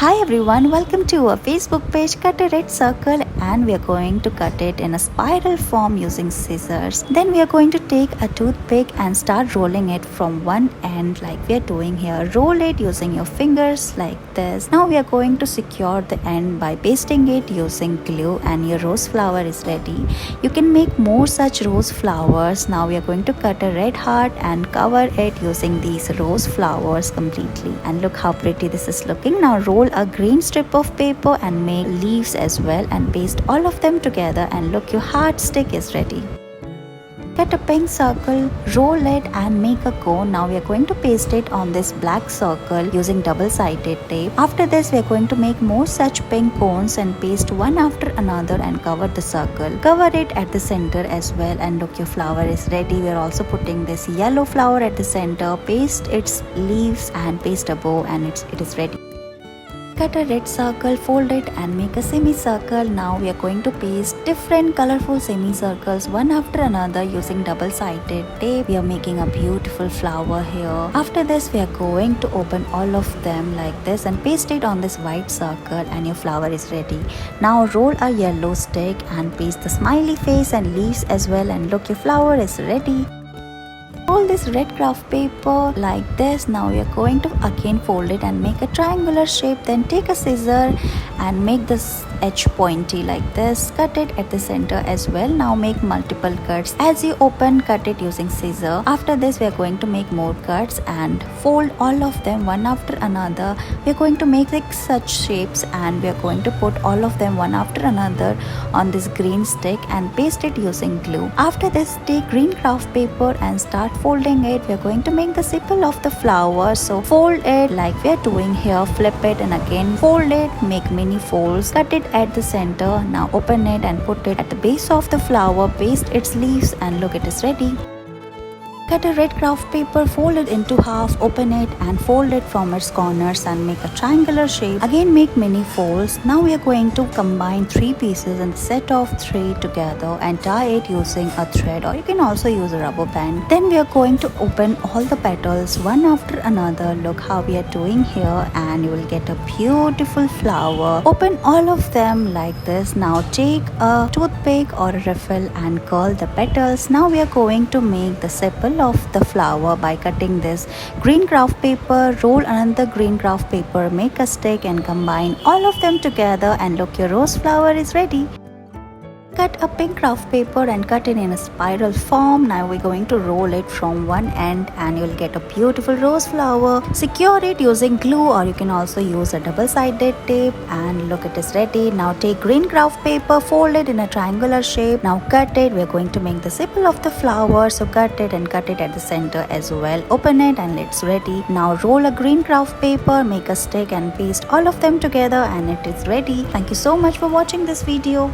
Hi everyone, welcome to our Facebook page. Cut a red circle and we are going to cut it in a spiral form using scissors. Then we are going to take a toothpick and start rolling it from one end like we are doing here. Roll it using your fingers like this. Now we are going to secure the end by pasting it using glue and your rose flower is ready. You can make more such rose flowers. Now we are going to cut a red heart and cover it using these rose flowers completely. And look how pretty this is looking. Now roll a green strip of paper and make leaves as well and paste all of them together, and look, your heart stick is ready. Cut a pink circle, roll it and make a cone. Now we are going to paste it on this black circle using double-sided tape. After this we are going to make more such pink cones and paste one after another and cover the circle. Cover it at the center as well, and look, your flower is ready. We are also putting this yellow flower at the center, paste its leaves and paste a bow, and it is ready. Cut a red circle, fold it and make a semicircle. Now we are going to paste different colorful semicircles one after another using double-sided tape. We are making a beautiful flower here. After this we are going to open all of them like this and paste it on this white circle, and your flower is ready. Now roll a yellow stick and paste the smiley face and leaves as well, and look, your flower is ready. Roll this red craft paper like this. Now we are going to again fold it and make a triangular shape. Then take a scissor and make this edge pointy like this. Cut it at the center as well. Now make multiple cuts. As you open, cut it using scissor. After this we are going to make more cuts and fold all of them one after another. We are going to make 6 such shapes and we are going to put all of them one after another on this green stick and paste it using glue. After this, take green craft paper and start folding it. We are going to make the siple of the flower. So fold it like we are doing here, flip it and again fold it, make mini folds, cut it at the center. Now open it and put it at the base of the flower, paste its leaves, and look, it is ready. Cut a red craft paper, fold it into half, open it and fold it from its corners and make a triangular shape. Again make mini folds. Now we are going to combine 3 pieces and set of 3 together and tie it using a thread, or you can also use a rubber band. Then we are going to open all the petals one after another. Look how we are doing here, and you will get a beautiful flower. Open all of them like this. Now take a toothpick or a riffle and curl the petals. Now we are going to make the sepal of the flower by cutting this green craft paper, roll another green craft paper, make a stick and combine all of them together, and look, your rose flower is ready. Cut a pink craft paper and cut it in a spiral form. Now we're going to roll it from one end and you'll get a beautiful rose flower. Secure it using glue, or you can also use a double-sided tape, and look, it is ready. Now take green craft paper, fold it in a triangular shape. Now cut it. We're going to make the siple of the flower, so cut it and cut it at the center as well. Open it and it's ready. Now roll a green craft paper, make a stick and paste all of them together, and it is ready. Thank you so much for watching this video.